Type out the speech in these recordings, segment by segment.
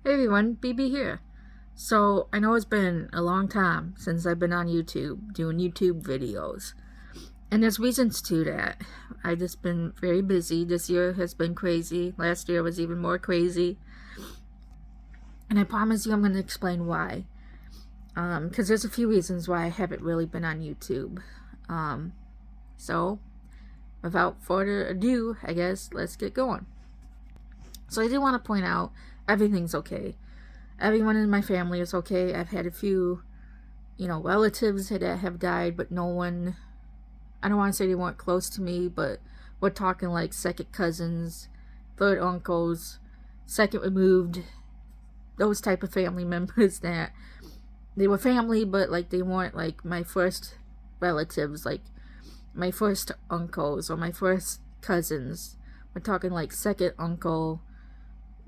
Hey everyone, BB here. So, I know it's been a long time since I've been on YouTube doing YouTube videos. And there's reasons to that. I've just been very busy. This year has been crazy. Last year was even more crazy. And I promise you I'm going to explain why. Because there's a few reasons why I haven't really been on YouTube. So, without further ado, I guess, let's get going. So I do want to point out, everything's okay. Everyone in my family is okay. I've had a few, relatives that have died, but no one, I don't want to say they weren't close to me, but we're talking like second cousins, third uncles, second removed, those type of family members that they were family, but like they weren't like my first relatives, like my first uncles or my first cousins. We're talking like second uncle,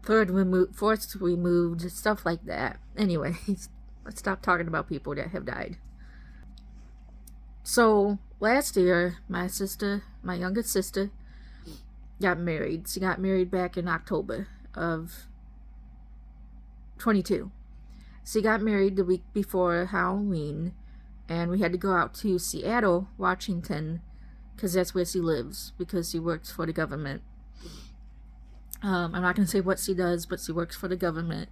third removed, fourth removed, stuff like that. Anyways, let's stop talking about people that have died. So last year, my youngest sister, got married. She got married back in October of 22. She got married the week before Halloween, and we had to go out to Seattle, Washington, because that's where she lives, because she works for the government. I'm not going to say what she does, but she works for the government.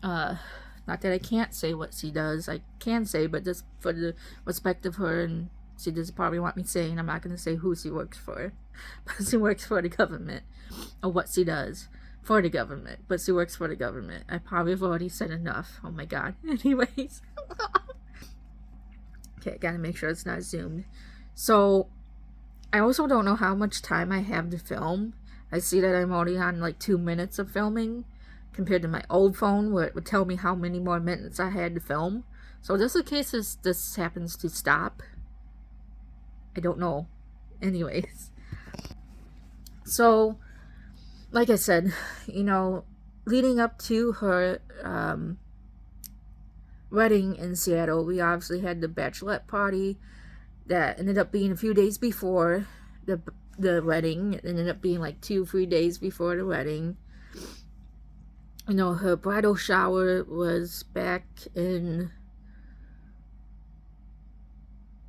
Not that I can't say what she does. I can say, but just for the respect of her, and she doesn't probably want me saying, I'm not going to say who she works for. But she works for the government, or what she does for the government. But she works for the government. I probably have already said enough. Oh my god. Anyways. Okay, gotta make sure it's not zoomed. So, I also don't know how much time I have to film. I see that I'm already on like 2 minutes of filming compared to my old phone where it would tell me how many more minutes I had to film. So just in case this happens to stop, I don't know. Anyways. So, like I said, leading up to her wedding in Seattle, we obviously had the bachelorette party that ended up being a few days before the wedding. It ended up being like 2-3 days before the wedding. Her bridal shower was back in,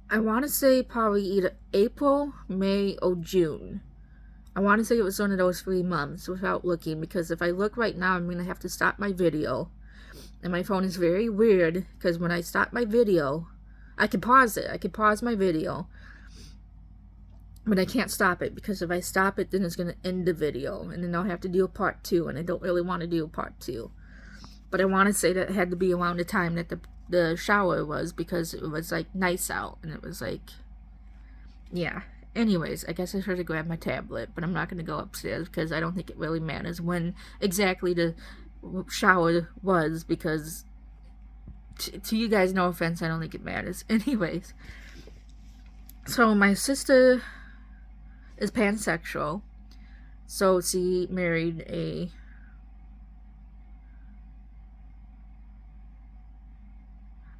I want to say probably either April, May, or June. I want to say it was one of those 3 months without looking, because if I look right now, I'm going to have to stop my video. And my phone is very weird, because when I stop my video, I can pause it. I can pause my video. But I can't stop it, because if I stop it, then it's going to end the video. And then I'll have to do a part 2, and I don't really want to do a part 2. But I want to say that it had to be around the time that the shower was, because it was like nice out. And it was like, yeah. Anyways, I guess I should have grabbed my tablet, but I'm not going to go upstairs, because I don't think it really matters when exactly the shower was, because to you guys, no offense, I don't think it matters. Anyways, so my sister is pansexual, so she married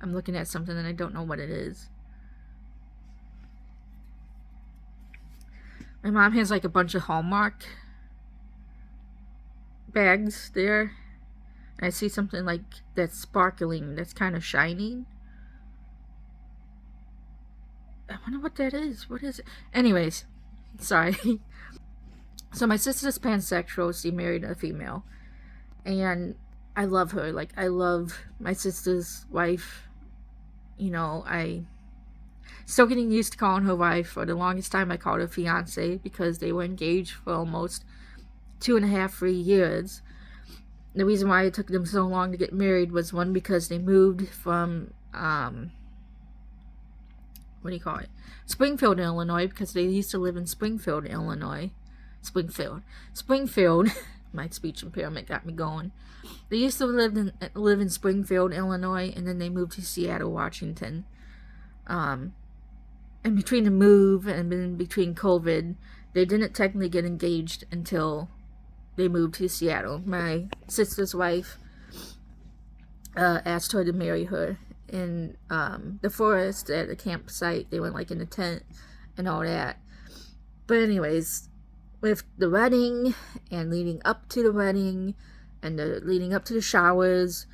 I'm looking at something and I don't know what it is. My mom has like a bunch of Hallmark bags there, and I see something like that's sparkling, that's kind of shining. I wonder what that is. What is it? Anyways, sorry. So my sister's pansexual. She married a female, and I love her. Like, I love my sister's wife. I still getting used to calling her wife. For the longest time, I called her fiance, because they were engaged for almost 2.5, 3 years. The reason why it took them so long to get married was, one, because they moved from Springfield, Illinois, because they used to live in Springfield, Illinois. Springfield. My speech impairment got me going. They used to live in Springfield, Illinois, and then they moved to Seattle, Washington. And between the move and between COVID, they didn't technically get engaged until they moved to Seattle. My sister's wife asked her to marry her in the forest at a campsite. They went like in a tent and all that. But anyways, with the wedding and leading up to the wedding, And leading up to the showers,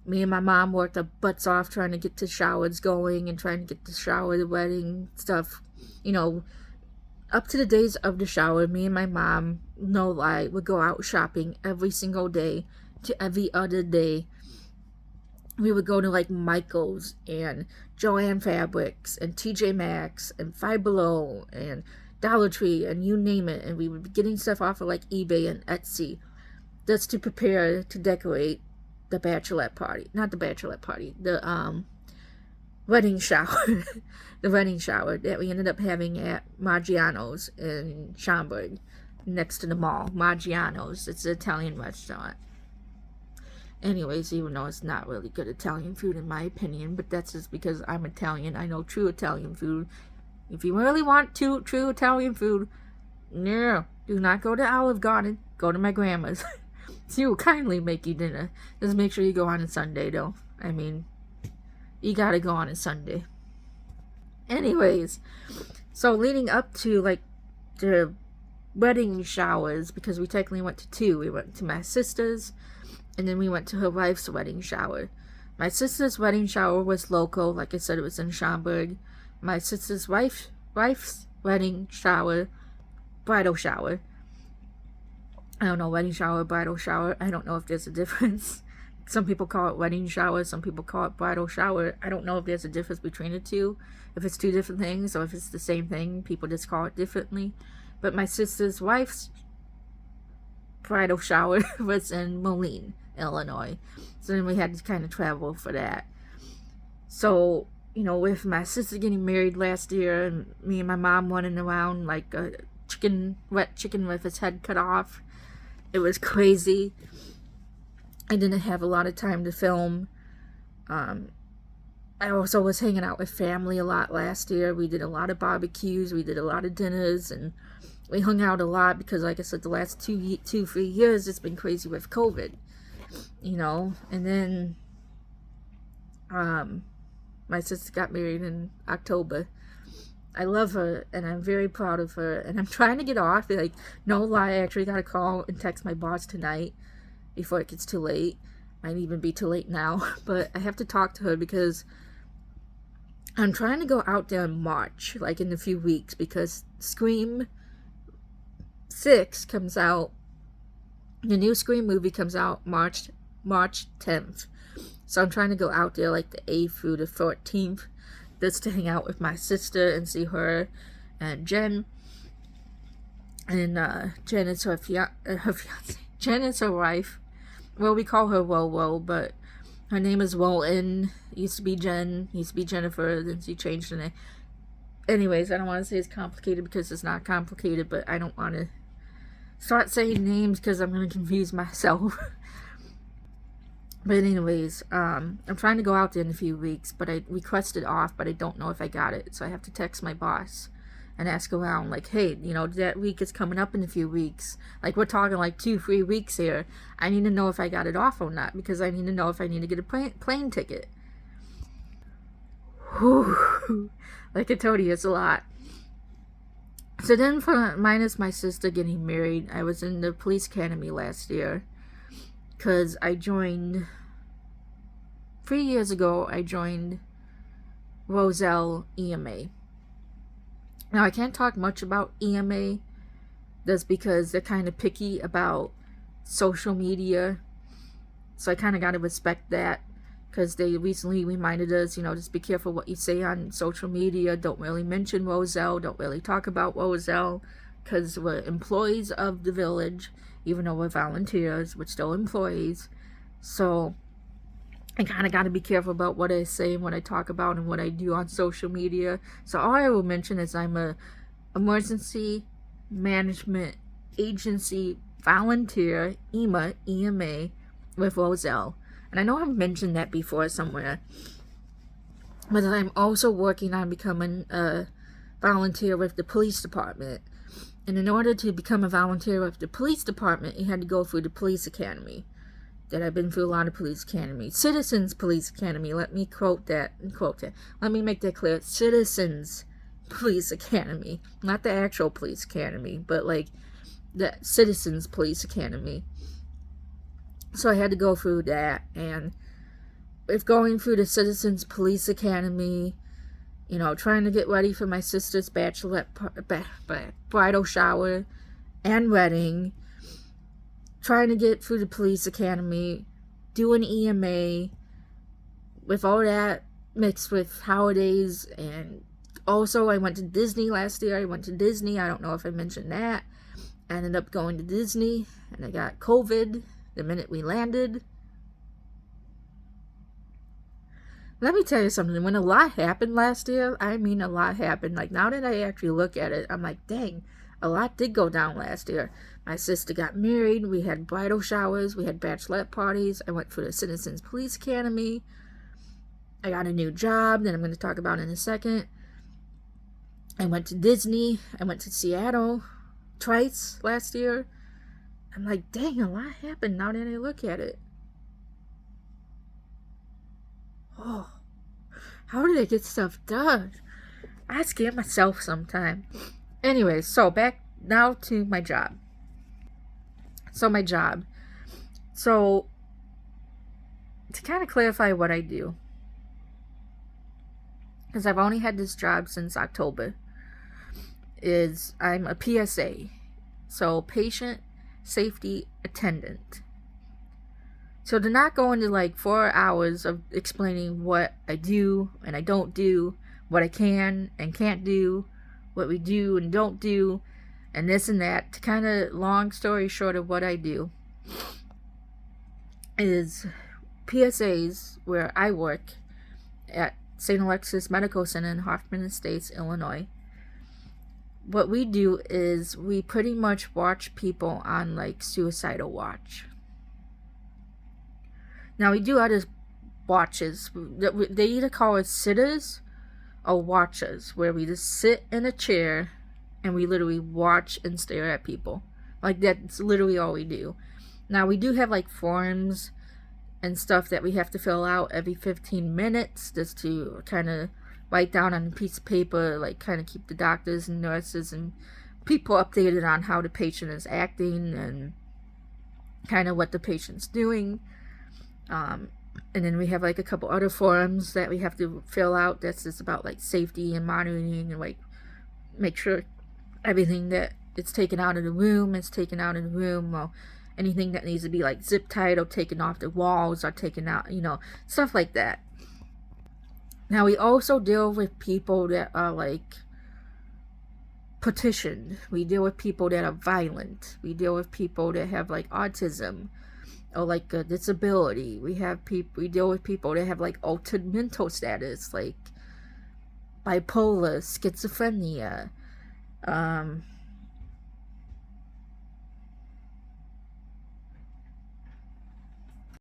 me and my mom worked our butts off trying to get the showers going and trying to get the shower, the wedding stuff, up to the days of the shower. Me and my mom, no lie, would go out shopping every single day to every other day. We would go to like Michael's and Joann Fabrics and TJ Maxx and Five Below and Dollar Tree and you name it, and we would be getting stuff off of like eBay and Etsy just to prepare to decorate the bachelorette party. Not the bachelorette party, the wedding shower. The wedding shower that we ended up having at Maggiano's in Schaumburg, next to the mall. Maggiano's, it's an Italian restaurant. Anyways, even though it's not really good Italian food in my opinion, but that's just because I'm Italian. I know true Italian food. If you really want true Italian food, no, do not go to Olive Garden. Go to my grandma's. She will kindly make you dinner. Just make sure you go on a Sunday, though. I mean, you gotta go on a Sunday. Anyways, so leading up to like the wedding showers, because we technically went to two. We went to my sister's, and then we went to her wife's wedding shower. My sister's wedding shower was local. Like I said, it was in Schaumburg. My sister's wife's wedding shower, bridal shower. I don't know, wedding shower, bridal shower. I don't know if there's a difference. Some people call it wedding shower. Some people call it bridal shower. I don't know if there's a difference between the two. If it's two different things or if it's the same thing. People just call it differently. But my sister's wife's bridal shower was in Moline, Illinois. So then we had to kind of travel for that. So, with my sister getting married last year and me and my mom running around like a wet chicken with its head cut off, it was crazy. I didn't have a lot of time to film. I also was hanging out with family a lot last year. We did a lot of barbecues, we did a lot of dinners, and we hung out a lot because, like I said, the last 3 years it's been crazy with COVID, And then my sister got married in October. I love her, and I'm very proud of her, and I'm trying to get off. Like, no lie, I actually got to call and text my boss tonight before it gets too late. Might even be too late now, but I have to talk to her because I'm trying to go out there in March, like in a few weeks, because Scream 6 comes out. The new Scream movie comes out March 10th. So I'm trying to go out there like the 8th through the 14th, just to hang out with my sister and see her and Jen. And Jen is her fiance. Jen is her wife. Well, we call her Wo, but her name is Wolin. Used to be Jen, used to be Jennifer, then she changed her name. Anyways, I don't want to say it's complicated because it's not complicated, but I don't want to start saying names because I'm going to confuse myself. But anyways, I'm trying to go out there in a few weeks, but I requested off, but I don't know if I got it. So I have to text my boss and ask around, like, hey, that week is coming up in a few weeks. Like, we're talking like 2-3 weeks here. I need to know if I got it off or not, because I need to know if I need to get a plane ticket. Whew. Like I told you, it's a lot. So then, minus my sister getting married, I was in the police academy last year. Because I joined 3 years ago. I joined Roselle EMA. Now I can't talk much about EMA. That's because they're kind of picky about social media. So I kind of got to respect that. Because they recently reminded us, just be careful what you say on social media. Don't really mention Roselle. Don't really talk about Roselle. Because we're employees of the village. Even though we're volunteers, we're still employees. So I kind of got to be careful about what I say and what I talk about and what I do on social media. So all I will mention is I'm a emergency management agency volunteer, EMA, with Roselle. And I know I've mentioned that before somewhere. But I'm also working on becoming a volunteer with the police department. And in order to become a volunteer with the police department, you had to go through the police academy. That I've been through a lot of police academies. Citizens Police Academy. Let me quote that. Let me make that clear. Citizens Police Academy. Not the actual police academy, but like the Citizens Police Academy. So I had to go through that, and with going through the Citizens Police Academy, you know, trying to get ready for my sister's bridal shower and wedding, trying to get through the police academy, doing EMA, with all that mixed with holidays. And also I went to Disney last year. I went to Disney. I don't know if I mentioned that. I ended up going to Disney, and I got COVID the minute we landed. Let me tell you something. When a lot happened last year, I mean a lot happened. Like, now that I actually look at it, I'm like, dang, a lot did go down last year. My sister got married. We had bridal showers. We had bachelorette parties. I went for the Citizens Police Academy. I got a new job that I'm going to talk about in a second. I went to Disney. I went to Seattle twice last year. I'm like, dang, a lot happened now that I look at it. Oh, how did I get stuff done? I scare myself sometimes. Anyway, so back now to my job. So to kind of clarify what I do, because I've only had this job since October, is I'm a PSA. So patient safety attendant. So to not go into like 4 hours of explaining what I do and I don't do, what I can and can't do, what we do and don't do, and this and that, to kind of long story short of what I do, is PSAs where I work at St. Alexis Medical Center in Hoffman Estates, Illinois. What we do is we pretty much watch people on like suicidal watch. Now, we do other watches. They either call us sitters or watchers, where we just sit in a chair and we literally watch and stare at people. Like, that's literally all we do. Now, we do have like forms and stuff that we have to fill out every 15 minutes just to kind of write down on a piece of paper, like kind of keep the doctors and nurses and people updated on how the patient is acting and kind of what the patient's doing. And then we have like a couple other forms that we have to fill out that's just about like safety and monitoring and like make sure everything that it's taken out of the room is taken out of the room. Well, anything that needs to be like zip tied or taken off the walls are taken out, you know, stuff like that. Now, we also deal with people that are like petitioned. We deal with people that are violent. We deal with people that have like autism or like a disability. We deal with people that have like altered mental status, like bipolar, schizophrenia,